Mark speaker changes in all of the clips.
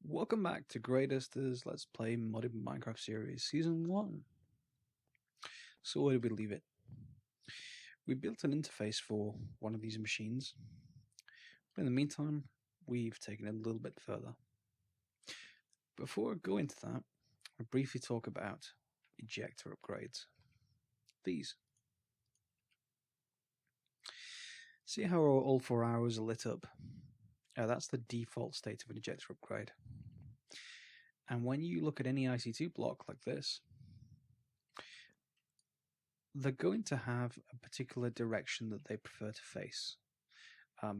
Speaker 1: Welcome back to Greatest's Let's Play Modded Minecraft series, Season 1. So where did we leave it? We built an interface for one of these machines, but in the meantime, we've taken it a little bit further. Before I go into that, I'll briefly talk about ejector upgrades. These. See how all 4 arrows are lit up? That's the default state of an ejector upgrade. And when you look at any IC2 block like this, they're going to have a particular direction that they prefer to face.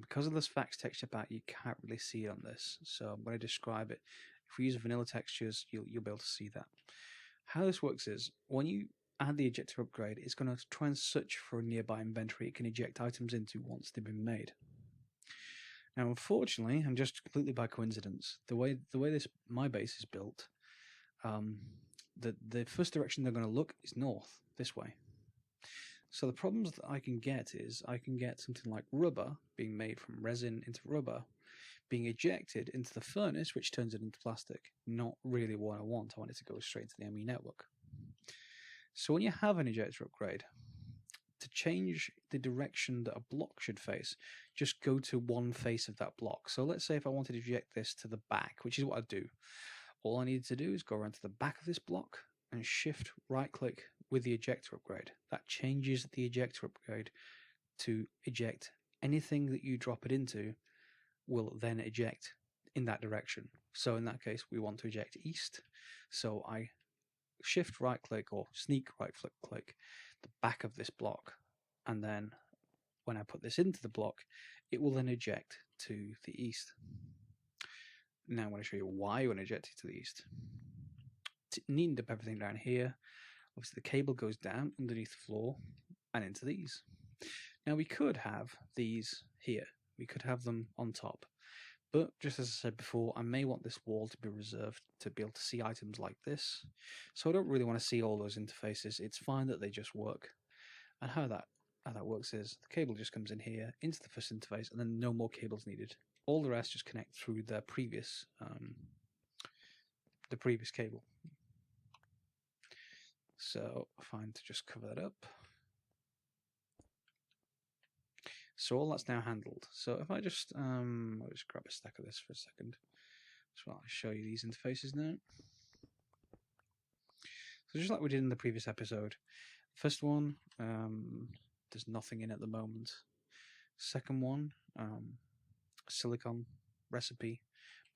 Speaker 1: Because of this fax texture pack, you can't really see it on this, so I'm going to describe it. If we use vanilla textures, you'll be able to see that. How this works is, when you add the ejector upgrade, it's going to try and search for a nearby inventory it can eject items into once they've been made. Now, unfortunately, and just completely by coincidence, the way my base is built, the first direction they're going to look is north, this way. So the problems that I can get is I can get something like rubber being made from resin into rubber, being ejected into the furnace, which turns it into plastic. Not really what I want. I want it to go straight to the ME network. So when you have an ejector upgrade, to change the direction that a block should face, just go to one face of that block. So let's say if I wanted to eject this to the back, which is what I do, all I need to do is go around to the back of this block and shift right click with the ejector upgrade. That changes the ejector upgrade to eject anything that you drop it into will then eject in that direction. So in that case, we want to eject east. So I shift right click or sneak right click the back of this block, and then when I put this into the block, it will then eject to the east. Now I'm going to show you why you want to eject it to the east. To neaten up everything down here, obviously the cable goes down underneath the floor and into these. Now we could have these here, we could have them on top, but just as I said before, I may want this wall to be reserved to be able to see items like this. So I don't really want to see all those interfaces. It's fine that they just work. And how that works is the cable just comes in here into the first interface, and then no more cables needed. All the rest just connect through the previous cable. So fine to just cover that up. So all that's now handled. So if I just I'll just grab a stack of this for a second. So I'll show you these interfaces now. So just like we did in the previous episode, first one, there's nothing in at the moment. Second one, silicon recipe,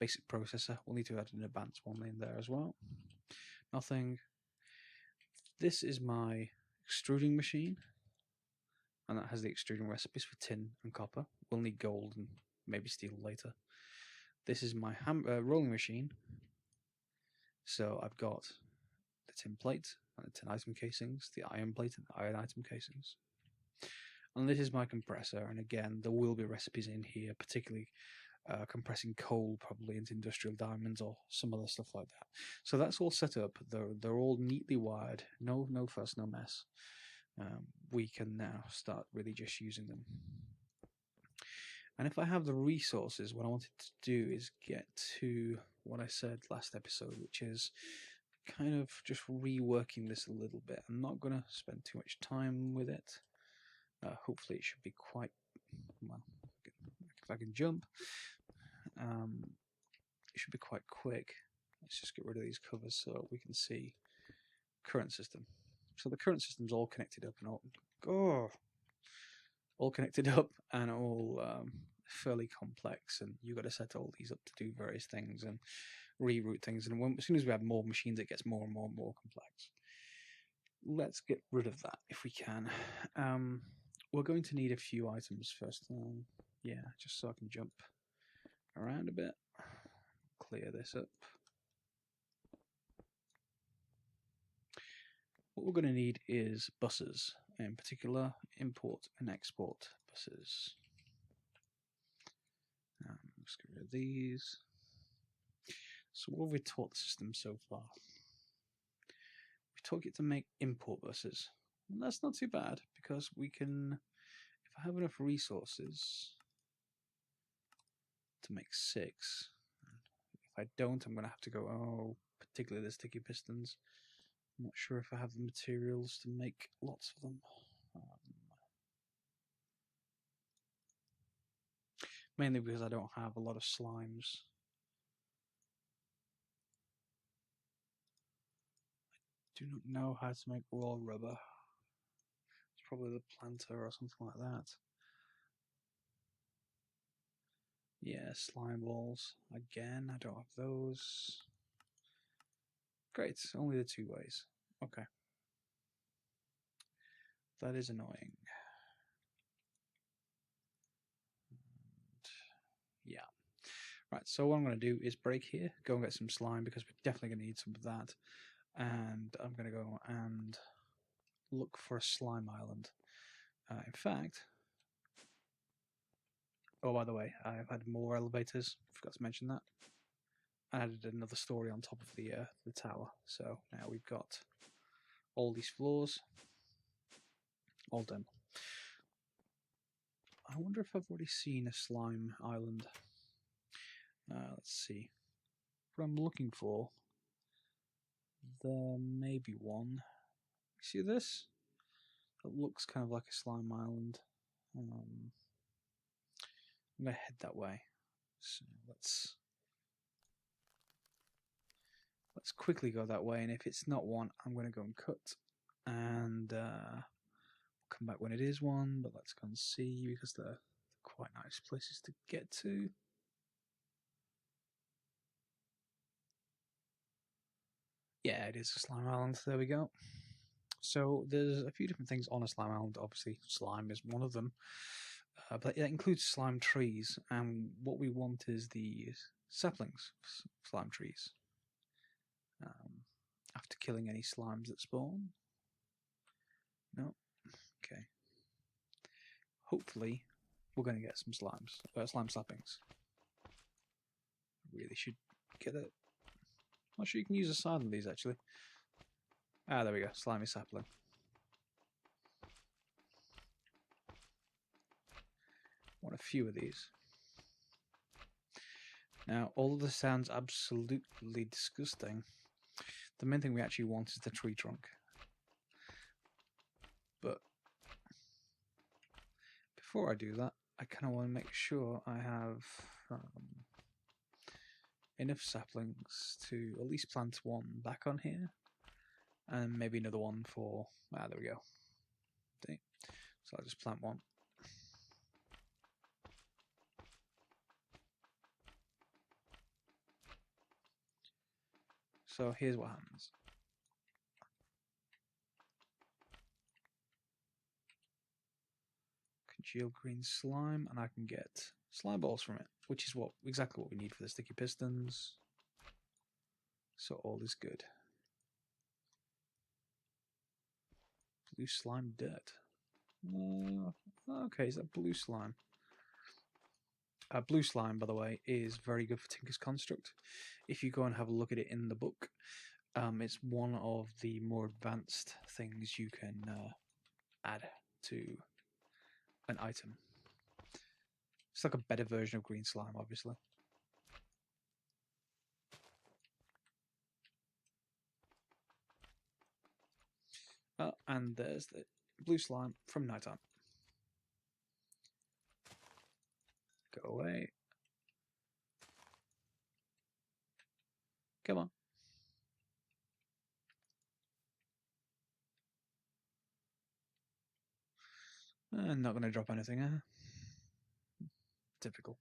Speaker 1: basic processor. We'll need to add an advanced one in there as well. Nothing. This is my extruding machine, and that has the extruding recipes for tin and copper. We'll need gold and maybe steel later. This is my rolling machine. So I've got the tin plate and the tin item casings, the iron plate and the iron item casings. And this is my compressor, and again, there will be recipes in here, particularly compressing coal probably into industrial diamonds or some other stuff like that. So that's all set up. They're all neatly wired. No fuss, no mess. We can now start really just using them. And if I have the resources, what I wanted to do is get to what I said last episode, which is kind of just reworking this a little bit. I'm not going to spend too much time with it. Hopefully it should be quite, well, if I can jump, it should be quite quick. Let's just get rid of these covers so we can see current system. So the current system's all connected up and all connected up and all fairly complex, and you've got to set all these up to do various things and reroute things, and as soon as we have more machines it gets more and more and more complex. Let's get rid of that if we can. We're going to need a few items first. Yeah, just so I can jump around a bit. Clear this up. What we're going to need is buses, in particular import and export buses. Let's get rid of these. So what have we taught the system so far? We taught it to make import buses. And that's not too bad, because we can, if I have enough resources to make 6, if I don't, I'm going to have to go, oh, particularly the sticky pistons. I'm not sure if I have the materials to make lots of them. Mainly because I don't have a lot of slimes. I do not know how to make raw rubber. It's probably the planter or something like that. Yeah, slime balls. Again, I don't have those. Great, only the 2 ways. Okay. That is annoying. And yeah. Right, so what I'm going to do is break here, go and get some slime because we're definitely going to need some of that. And I'm going to go and look for a slime island. In fact, oh, by the way, I've had more elevators. Forgot to mention that. I added another story on top of the tower. So now we've got all these floors all done. I wonder if I've already seen a slime island. Let's see. What I'm looking for, there may be one. See this? It looks kind of like a slime island. I'm going to head that way. So let's quickly go that way, and if it's not one, I'm going to go and cut, and come back when it is one, but let's go and see, because they're quite nice places to get to. Yeah, it is a slime island. There we go. So there's a few different things on a slime island. Obviously, slime is one of them, but it includes slime trees, and what we want is the saplings, slime trees. After killing any slimes that spawn. No, okay. Hopefully, we're going to get some slime saplings. Really should get it. Not sure you can use a side of these actually. Ah, there we go, slimy sapling. Want a few of these. Now, all of this sounds absolutely disgusting. The main thing we actually want is the tree trunk. But before I do that, I kind of want to make sure I have enough saplings to at least plant one back on here, and maybe another one for, there we go. See? So I'll just plant one. So here's what happens. Congealed green slime, and I can get slime balls from it, which is exactly what we need for the sticky pistons. So all is good. Blue slime dirt. Okay, is that blue slime? Blue slime, by the way, is very good for Tinker's Construct. If you go and have a look at it in the book, it's one of the more advanced things you can add to an item. It's like a better version of green slime, obviously. And there's the blue slime from Nighttime. Go away. Come on. Not going to drop anything, Typical.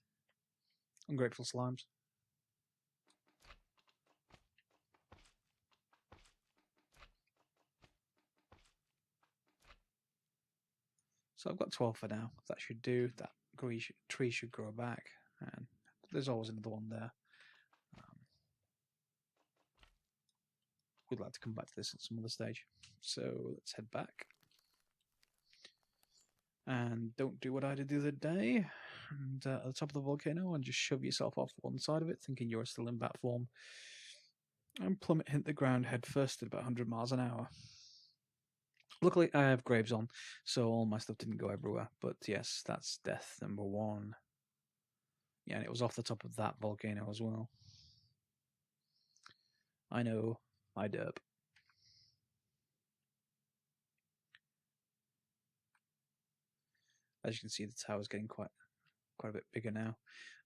Speaker 1: Ungrateful slimes. So I've got 12 for now. That should do. That tree should grow back. And there's always another one there. We'd like to come back to this at some other stage. So let's head back. And don't do what I did the other day. And at the top of the volcano and just shove yourself off one side of it, thinking you're still in bat form. And plummet hit the ground head first at about 100 miles an hour. Luckily, I have graves on, so all my stuff didn't go everywhere. But yes, that's death number 1. Yeah, and it was off the top of that volcano as well. I know, I derp. As you can see, the tower's getting quite a bit bigger now.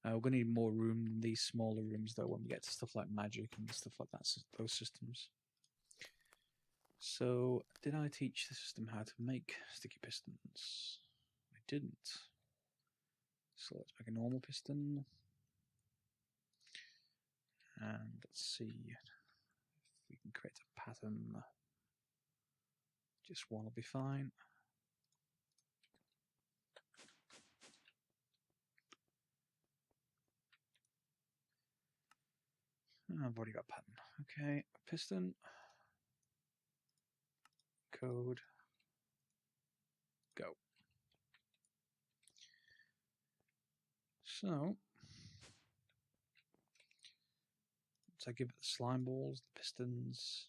Speaker 1: We're going to need more room than these smaller rooms, though, when we get to stuff like magic and stuff like that, those systems. So, did I teach the system how to make sticky pistons? I didn't. So let's make a normal piston. And let's see if we can create a pattern. Just one will be fine. I've already got a pattern. Okay, a piston. Code. Go. So, once I give it the slime balls, the pistons.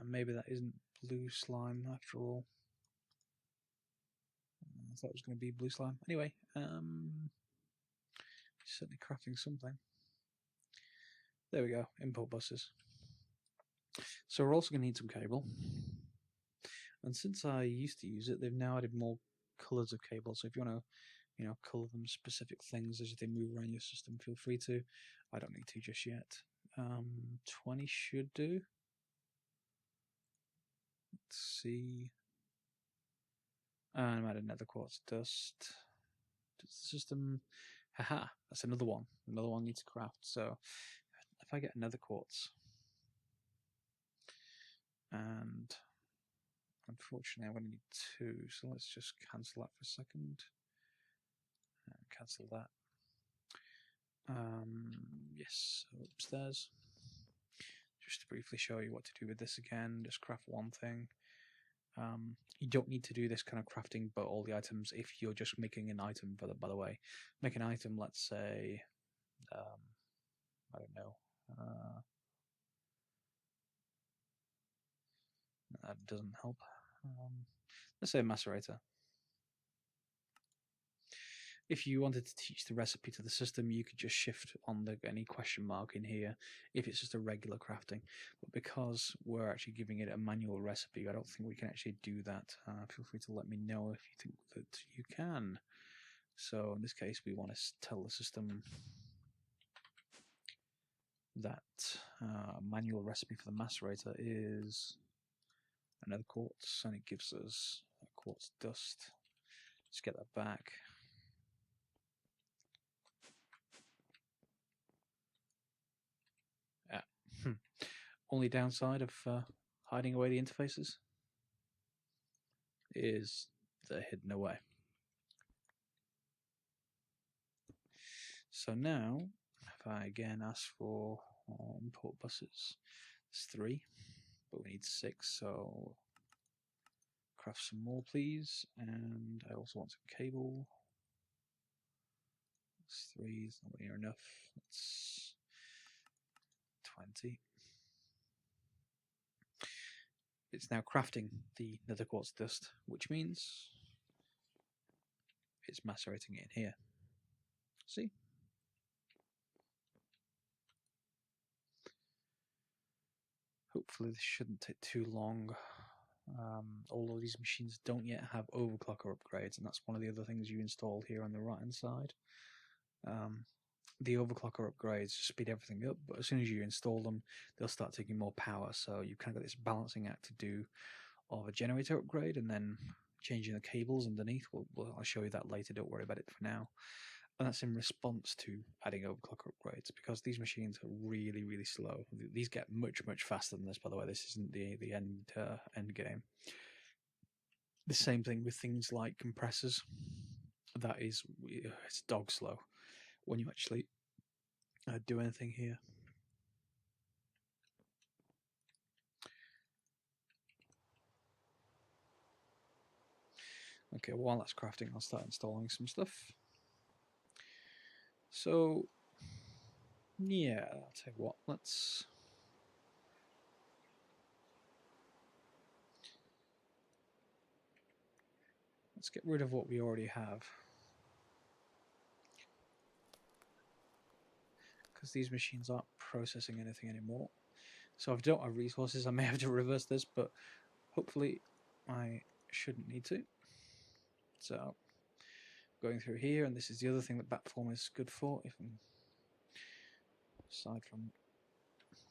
Speaker 1: Maybe that isn't blue slime after all. I thought it was going to be blue slime. Anyway, certainly crafting something. There we go, import buses. So we're also going to need some cable. And since I used to use it, they've now added more colors of cable. So if you want to, color them specific things as they move around your system, feel free to. I don't need to just yet. 20 should do. Let's see. And I'm adding another quartz dust. Does the system? Haha, that's another one. Another one needs to craft. So if I get another quartz, and unfortunately I'm going to need 2, so let's just cancel that for a second. Cancel that. Yes, so upstairs. Just to briefly show you what to do with this again, just craft one thing. You don't need to do this kind of crafting, but all the items, if you're just making an item, by the way, make an item, let's say, I don't know, that doesn't help. Let's say a macerator. If you wanted to teach the recipe to the system, you could just shift on any question mark in here if it's just a regular crafting. But because we're actually giving it a manual recipe, I don't think we can actually do that. Feel free to let me know if you think that you can. So in this case, we want to tell the system that manual recipe for the macerator is another quartz, and it gives us a quartz dust. Let's get that back. Only downside of hiding away the interfaces is they're hidden away. So now, if I again ask for import buses, it's 3, but we need 6, so craft some more, please. And I also want some cable. It's 3 is not near enough. That's 20. It's now crafting the nether quartz dust, which means it's macerating it in here. See? Hopefully this shouldn't take too long. All of these machines don't yet have overclocker upgrades, and that's one of the other things you install here on the right hand side. The overclocker upgrades speed everything up, but as soon as you install them, they'll start taking more power. So you kind of got this balancing act to do of a generator upgrade and then changing the cables underneath. I'll show you that later. Don't worry about it for now. And that's in response to adding overclocker upgrades, because these machines are really, really slow. These get much, much faster than this, by the way. This isn't the end game. The same thing with things like compressors. That is, it's dog slow when you actually do anything here. Okay, while that's crafting, I'll start installing some stuff. So, yeah, I'll tell you what, let's get rid of what we already have. because these machines aren't processing anything anymore. So if I don't have resources, I may have to reverse this, but hopefully I shouldn't need to. So going through here, and this is the other thing that Batform is good for, if aside from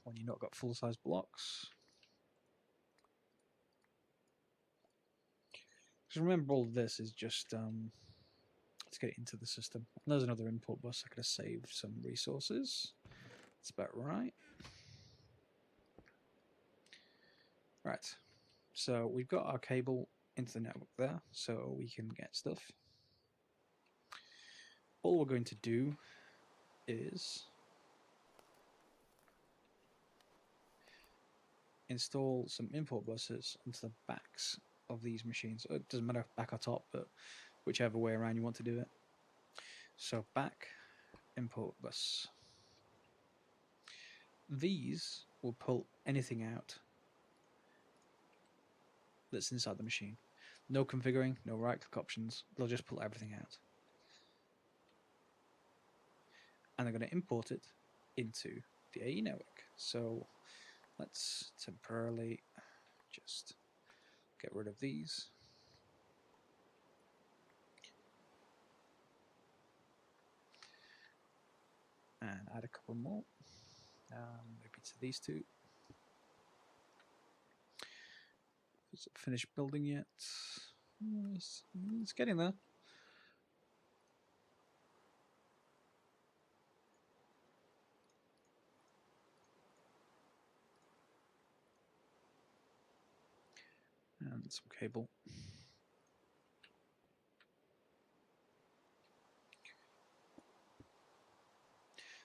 Speaker 1: when you've not got full-size blocks. Because remember, all of this is just let's get it into the system. And there's another import bus. I could have saved some resources. That's about right. Right. So we've got our cable into the network there, so we can get stuff. All we're going to do is install some import buses onto the backs of these machines. It doesn't matter if back or top, but whichever way around you want to do it. So back, import bus. These will pull anything out that's inside the machine. No configuring, no right-click options. They'll just pull everything out. And they're going to import it into the AE network. So let's temporarily just get rid of these. And add a couple more. Maybe to these two. Is it finished building yet? It's getting there. And some cable.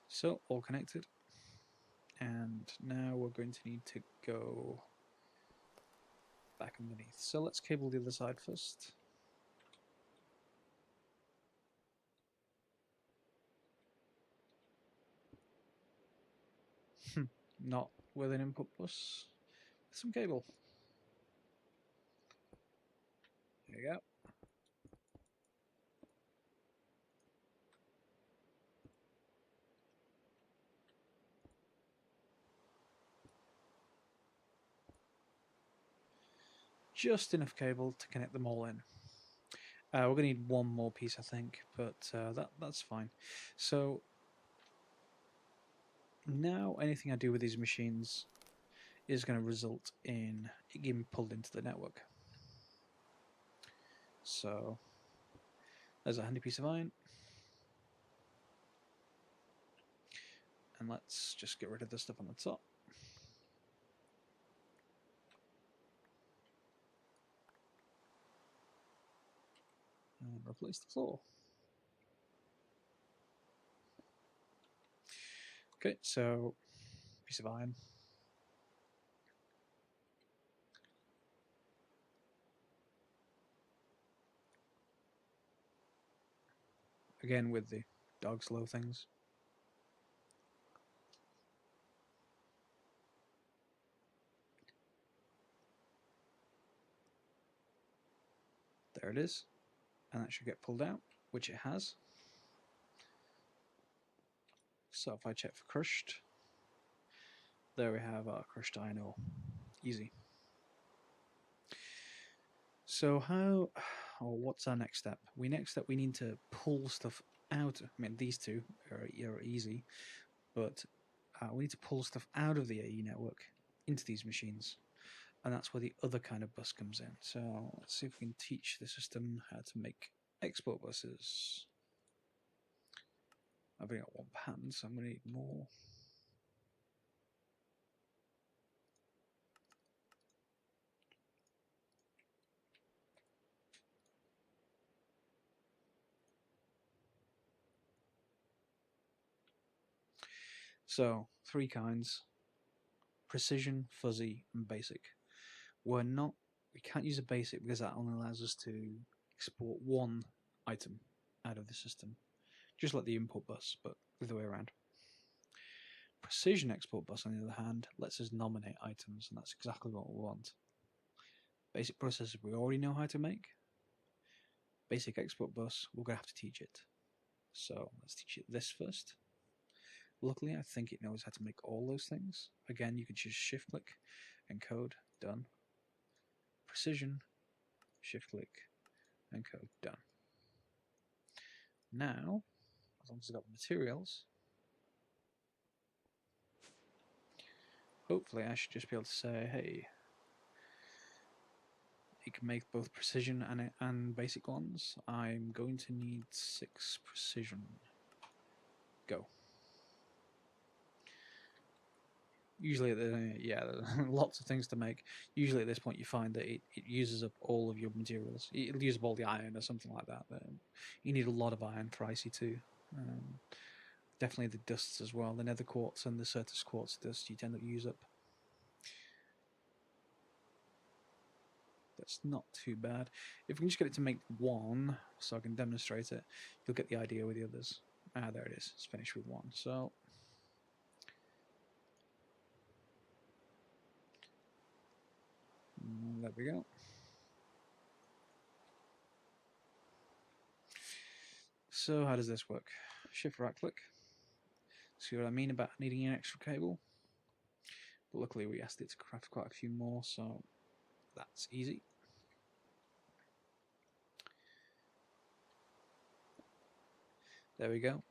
Speaker 1: So all connected. And now we're going to need to go back underneath. So let's cable the other side first. Not with an input bus. With some cable. There you go. Just enough cable to connect them all in. We're going to need one more piece, I think, but that's fine. So now anything I do with these machines is going to result in it getting pulled into the network. So there's a handy piece of iron. And let's just get rid of the stuff on the top. And replace the floor. Okay, so piece of iron. Again with the dog slow things. There it is. And that should get pulled out, which it has. So if I check for crushed, there we have our crushed iron ore. Easy. So what's our next step? We need to pull stuff out. I mean, these two are easy, but we need to pull stuff out of the AE network into these machines. And that's where the other kind of bus comes in. So let's see if we can teach the system how to make export buses. I've only got one pattern, so I'm going to need more. So, three kinds: precision, fuzzy, and basic. We can't use a basic because that only allows us to export one item out of the system, just like the import bus, but the other way around. Precision export bus, on the other hand, lets us nominate items, and that's exactly what we want. Basic processor we already know how to make. Basic export bus, we're going to have to teach it. So let's teach it this first. Luckily, I think it knows how to make all those things. Again, you can just shift click, encode, done. Precision, shift click, encode, done. Now, as long as I've got the materials, hopefully I should just be able to say, hey, it can make both precision and basic ones. I'm going to need 6 precision. Go. Usually, yeah, lots of things to make. Usually at this point you find that it uses up all of your materials. It'll use up all the iron or something like that. You need a lot of iron for IC2. Definitely the dusts as well. The nether quartz and the certus quartz dust you tend to use up. That's not too bad. If we can just get it to make 1, so I can demonstrate it, you'll get the idea with the others. Ah, there it is. It's finished with 1. So there we go. So how does this work? Shift right click. See what I mean about needing an extra cable? But luckily we asked it to craft quite a few more, so that's easy. There we go.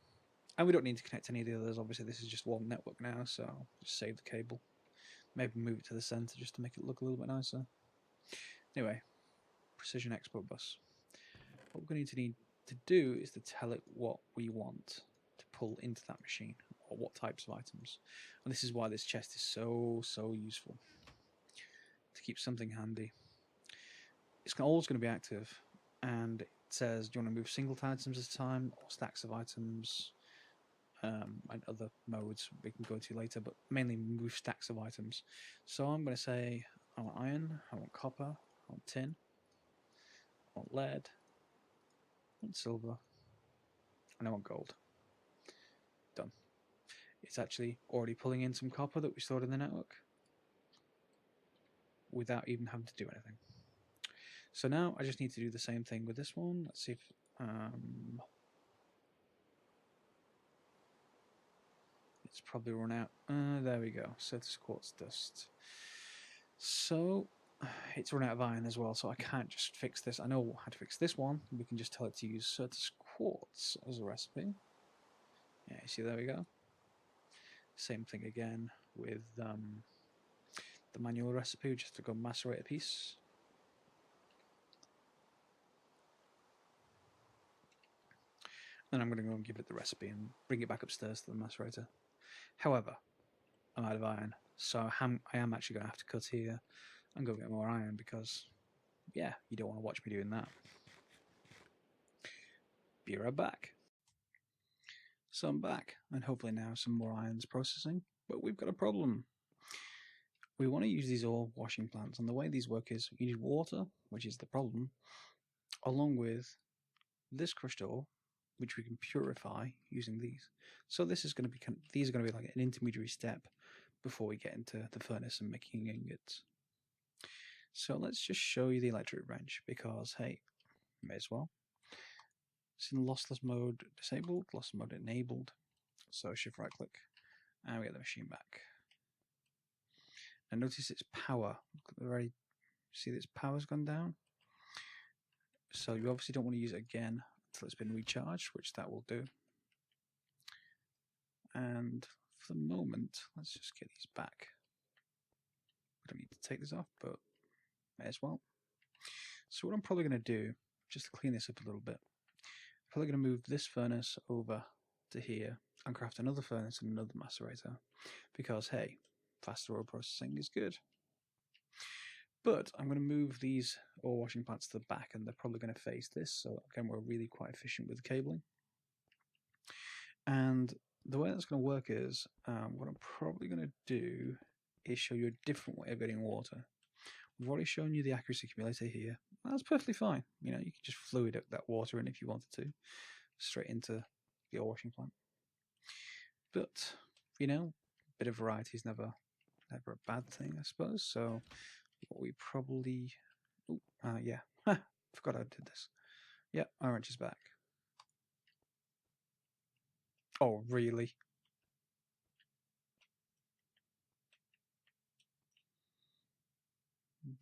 Speaker 1: And we don't need to connect any of the others. Obviously this is just one network now, so just save the cable. Maybe move it to the center just to make it look a little bit nicer. Anyway, precision export bus. What we're going to need to do is to tell it what we want to pull into that machine, or what types of items. And this is why this chest is so useful, to keep something handy. It's always going to be active, and it says, do you want to move single items at a time or stacks of items, and other modes we can go to later, but mainly move stacks of items. So I'm going to say I want iron, I want copper, I want tin, I want lead, I want silver, and I want gold. Done. It's actually already pulling in some copper that we stored in the network without even having to do anything. So now I just need to do the same thing with this one. Let's see if it's probably run out. There we go. Certus quartz dust. So it's run out of iron as well, so I can't just fix this. I know how to fix this one. We can just tell it to use certus quartz as a recipe. Yeah, you see, there we go. Same thing again with the manual recipe, just to go macerate a piece. Then I'm going to go and give it the recipe and bring it back upstairs to the macerator. However, I'm out of iron, so I am actually going to have to cut here and go get more iron because, yeah, you don't want to watch me doing that. Be right back. So I'm back, and hopefully now some more iron's processing, but we've got a problem. We want to use these ore washing plants, and the way these work is you need water, which is the problem, along with this crushed ore, which we can purify using these. So this is going to be these are going to be like an intermediary step before we get into the furnace and making ingots. So let's just show you the electric wrench because, hey, may as well. It's in lossless mode disabled, lossless mode enabled. So shift right click and we get the machine back. And notice its power. See that its power's gone down. So you obviously don't want to use it again until it's been recharged, which that will do. And for the moment, let's just get these back. We don't need to take this off, but may as well. So what I'm probably going to do, just to clean this up a little bit, I'm probably going to move this furnace over to here and craft another furnace and another macerator, because hey, faster ore processing is good. But I'm going to move these ore washing plants to the back, and they're probably going to face this, so again we're really quite efficient with the cabling. And the way that's going to work is, what I'm probably going to do is show you a different way of getting water. We've already shown you the accuracy accumulator here. That's perfectly fine. You know, you can just fluid that water in if you wanted to, straight into the ore washing plant. But, you know, a bit of variety is never a bad thing, I suppose. So what we probably... yeah, forgot I did this. Yeah, our wrench is back. Oh, really?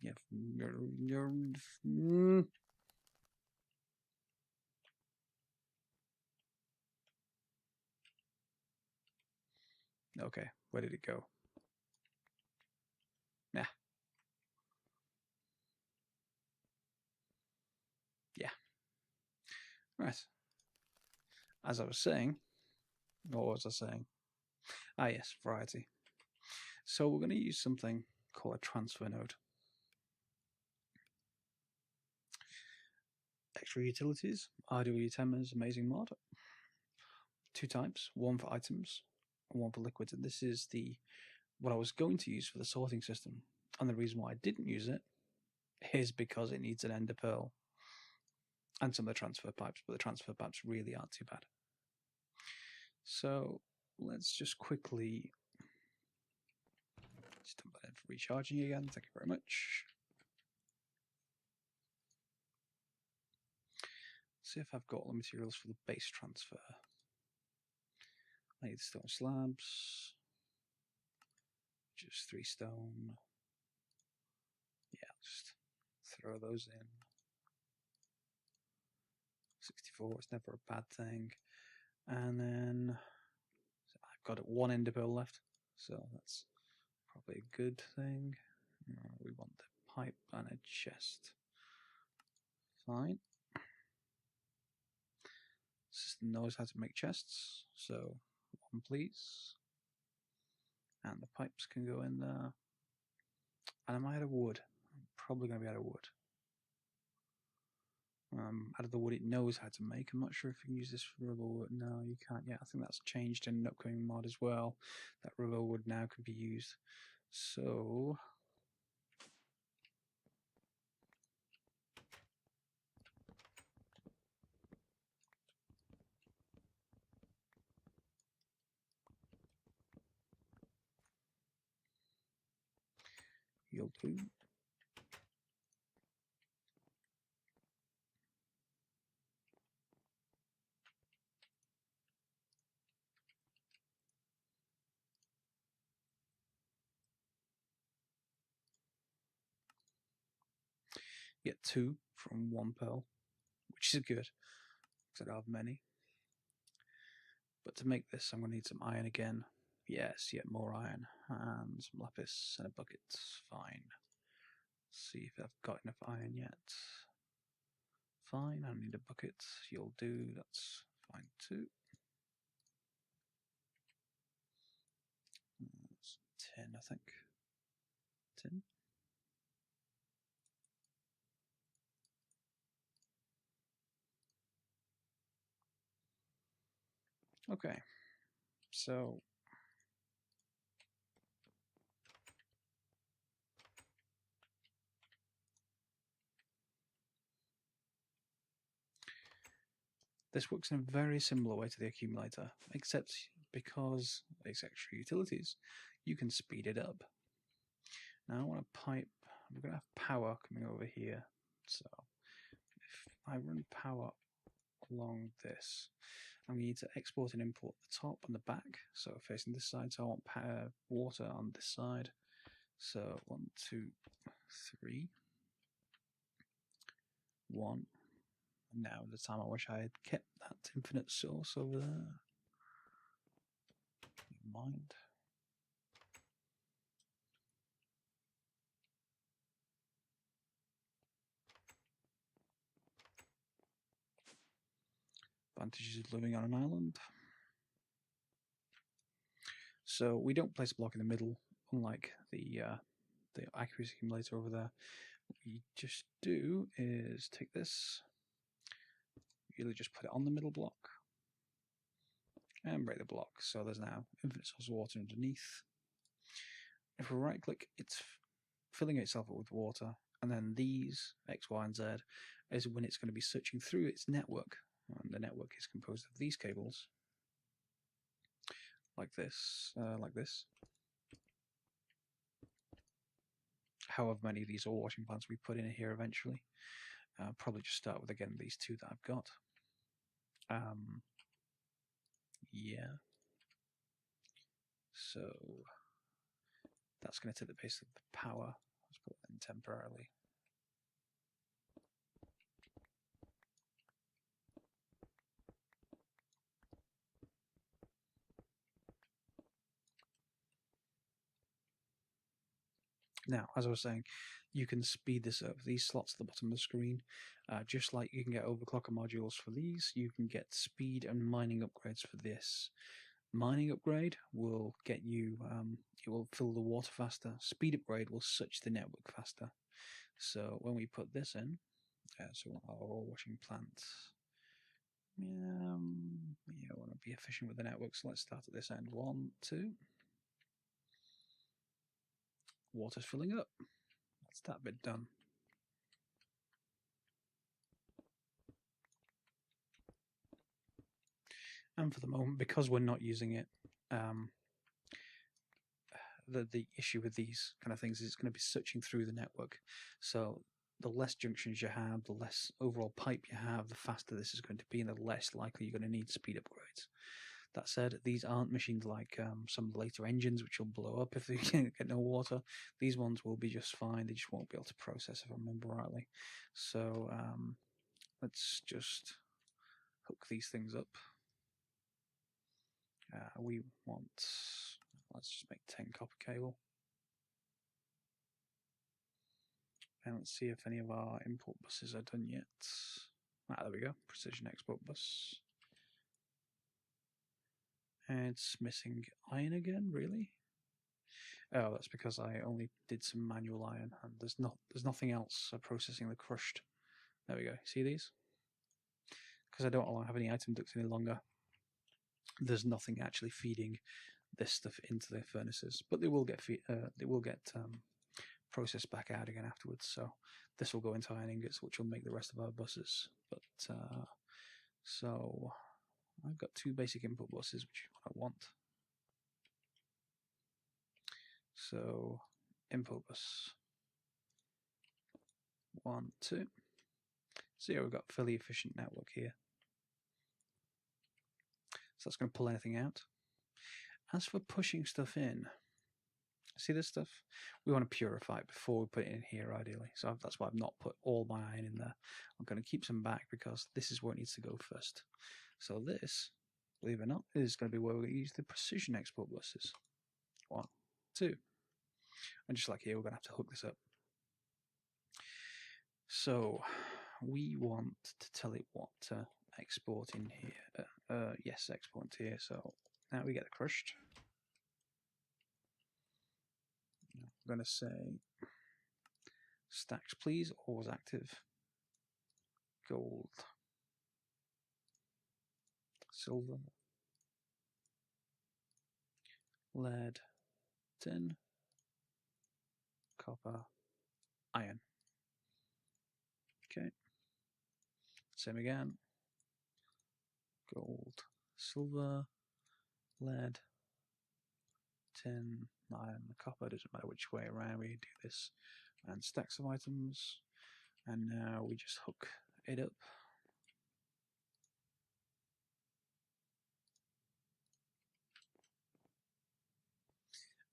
Speaker 1: Yeah. Okay, where did it go? Yeah. Yeah. Right. As I was saying, what was I saying? Ah, yes, variety. So we're going to use something called a transfer node. Extra utilities, RWTemers amazing mod. Two types, one for items and one for liquids. And this is what I was going to use for the sorting system. And the reason why I didn't use it is because it needs an ender pearl and some of the transfer pipes, but the transfer pipes really aren't too bad. So let's just quickly dump that in for recharging again. Thank you very much. See if I've got all the materials for the base transfer. I need stone slabs. Just 3 stone. Yeah, just throw those in. 64 is never a bad thing. And then I've got 1 ender pearl left, so that's probably a good thing. We want the pipe and a chest. Fine. System knows how to make chests, so 1 please. And the pipes can go in there. And am I out of wood? I'm probably going to be out of wood. Out of the wood it knows how to make. I'm not sure if you can use this for rubber wood. No, you can't yet. I think that's changed in an upcoming mod as well. That rubber wood now can be used. So you'll do. Get 2 from 1 pearl, which is good, because I don't have many. But to make this, I'm going to need some iron again. Yes, yet more iron. And some lapis and a bucket. Fine. See if I've got enough iron yet. Fine, I need a bucket. You'll do. That's fine too. That's 10, I think. 10. Okay, so this works in a very similar way to the accumulator, except because it's extra utilities, you can speed it up. Now I want a pipe. I'm going to have power coming over here. So if I run power along this, I'm going to need to export and import the top and the back. So facing this side, so I want water on this side. So 1, 2, 3, 1. And now the time I wish I had kept that infinite source over there. Never mind. Advantages of living on an island. So we don't place a block in the middle, unlike the accuracy accumulator over there. What we just do is take this, really just put it on the middle block, and break the block. So there's now infinite source of water underneath. If we right click, it's filling itself up with water, and then these X, Y, and Z is when it's going to be searching through its network. And the network is composed of these cables, like this, However many of these ore washing plants we put in here eventually. Probably just start with, again, these 2 that I've got. Yeah. So that's going to take the base of the power. Let's Put that in temporarily. Now, as I was saying, you can speed this up. These slots at the bottom of the screen, just like you can get overclocker modules for these, you can get speed and mining upgrades for this. Mining upgrade will get you, it will fill the water faster. Speed upgrade will switch the network faster. So when we put this in, so our ore washing plant, yeah, I want to be efficient with the network, so let's start at this end. 1, 2. Water's filling up. That's that bit done. And for the moment, because we're not using it, the issue with these kind of things is it's going to be switching through the network. So the less junctions you have, the less overall pipe you have, the faster this is going to be, and the less likely you're going to need speed upgrades. That said, these aren't machines like some of the later engines, which will blow up if they get no water. These ones will be just fine. They just won't be able to process, if I remember rightly. So let's just hook these things up. We want, let's just make 10 copper cable. And let's see if any of our import buses are done yet. There we go, precision export bus. And it's missing iron again, really? Oh, that's because I only did some manual iron, and there's nothing else processing the crushed. There we go. See these? Because I don't have any item ducts any longer. There's nothing actually feeding this stuff into the furnaces, but they will get processed back out again afterwards. So this will go into iron ingots, which will make the rest of our buses. But so I've got 2 basic input buses, which is what I want. So input bus 1, 2. So yeah, we've got a fairly efficient network here. So that's going to pull anything out. As for pushing stuff in, see this stuff? We want to purify it before we put it in here, ideally. So that's why I've not put all my iron in there. I'm going to keep some back because this is where it needs to go first. So this, believe it or not, is going to be where we're going to use the precision export buses. 1, 2. And just like here, we're going to have to hook this up. So we want to tell it what to export in here. Yes, export to here. So now we get the crushed. I'm going to say stacks, please. Always active. Gold. Silver. Lead. Tin. Copper. Iron. Okay. Same again. Gold. Silver. Lead. Tin. Iron. Copper. Doesn't matter which way around we do this. And stacks of items. And now we just hook it up.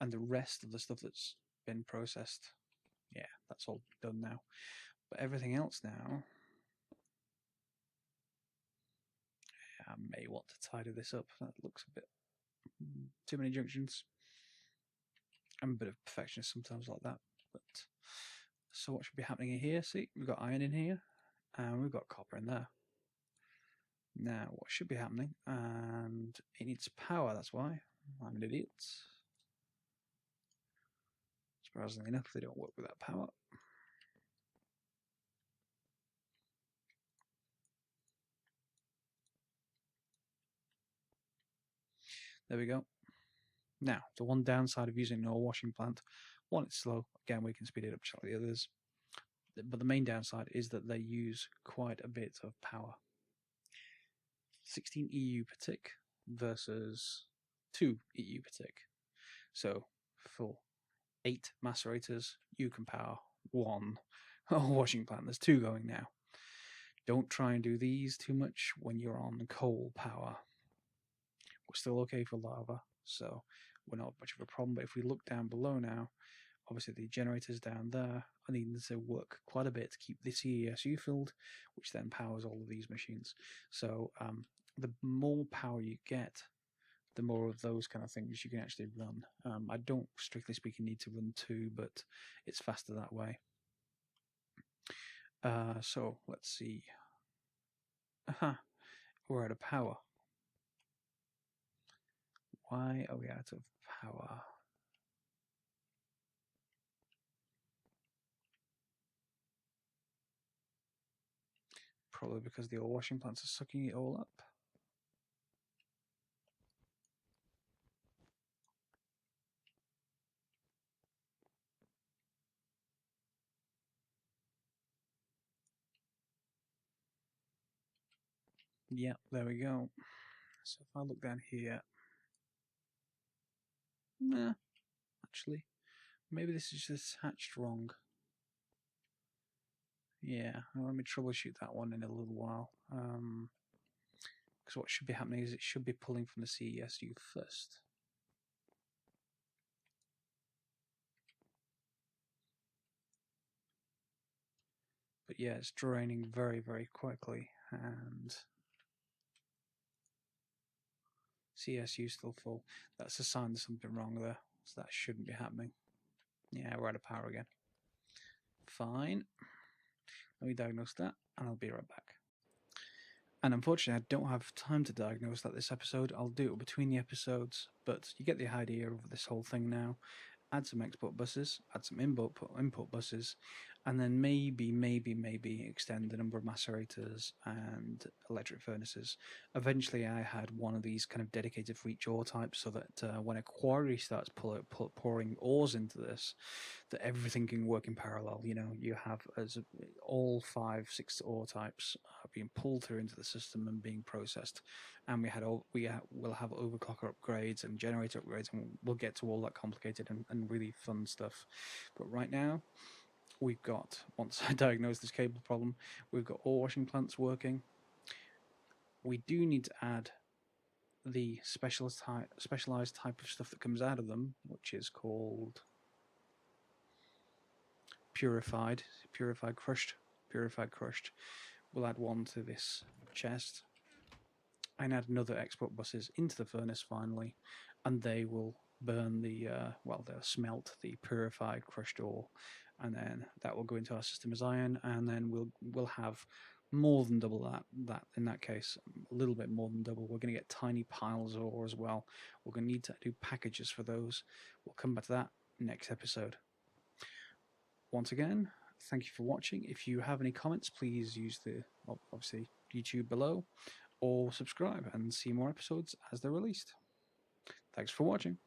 Speaker 1: And the rest of the stuff that's been processed, yeah, that's all done now. But everything else now, I may want to tidy this up. That looks a bit too many junctions. I'm a bit of a perfectionist sometimes like that. But so what should be happening in here? See, we've got iron in here, and we've got copper in there. Now, what should be happening? And it needs power. That's why I'm an idiot. Surprisingly enough, they don't work without power. There we go. Now, the one downside of using an ore washing plant, one, it's slow. Again, we can speed it up just like the others. But the main downside is that they use quite a bit of power. 16 EU per tick versus 2 EU per tick. So for 8 macerators, you can power 1 washing plant. There's 2 going now. Don't try and do these too much when you're on coal power. We're still okay for lava, so we're not much of a problem. But if we look down below now, obviously the generators down there are needing to work quite a bit to keep the CESU filled, which then powers all of these machines. So the more power you get, the more of those kind of things you can actually run. I don't, strictly speaking, need to run 2, but it's faster that way. So let's see. We're out of power. Why are we out of power? Probably because the oil washing plants are sucking it all up. Yep, there we go. So if I look down here, nah, actually, maybe this is just hatched wrong. Yeah, well, let me troubleshoot that one in a little while. Because what should be happening is it should be pulling from the CESU first. But yeah, it's draining very, very quickly, and CSU still full. That's a sign there's something wrong there, so that shouldn't be happening. Yeah, we're out of power again. Fine. Let me diagnose that, and I'll be right back. And unfortunately, I don't have time to diagnose that this episode. I'll do it between the episodes, but you get the idea of this whole thing now. Add some export buses, add some input buses, and then maybe extend the number of macerators and electric furnaces. Eventually, I had one of these kind of dedicated for each ore type, so that when a quarry starts pouring ores into this, that everything can work in parallel. You know, you have as all 5, 6 ore types are being pulled through into the system and being processed, and we'll have overclocker upgrades and generator upgrades, and we'll get to all that complicated and really fun stuff. But right now, we've got, once I diagnose this cable problem, we've got ore washing plants working. We do need to add the specialized type of stuff that comes out of them, which is called purified crushed. We'll add one to this chest and add another export buses into the furnace finally, and they will burn the they'll smelt the purified crushed ore, and then that will go into our system as iron, and then we'll have more than double that in that case, a little bit more than double. We're going to get tiny piles of ore as well. We're going to need to do packages for those. We'll come back to that next episode. Once again, thank you for watching. If you have any comments, please use the obviously YouTube below, or subscribe and see more episodes as they're released. Thanks for watching.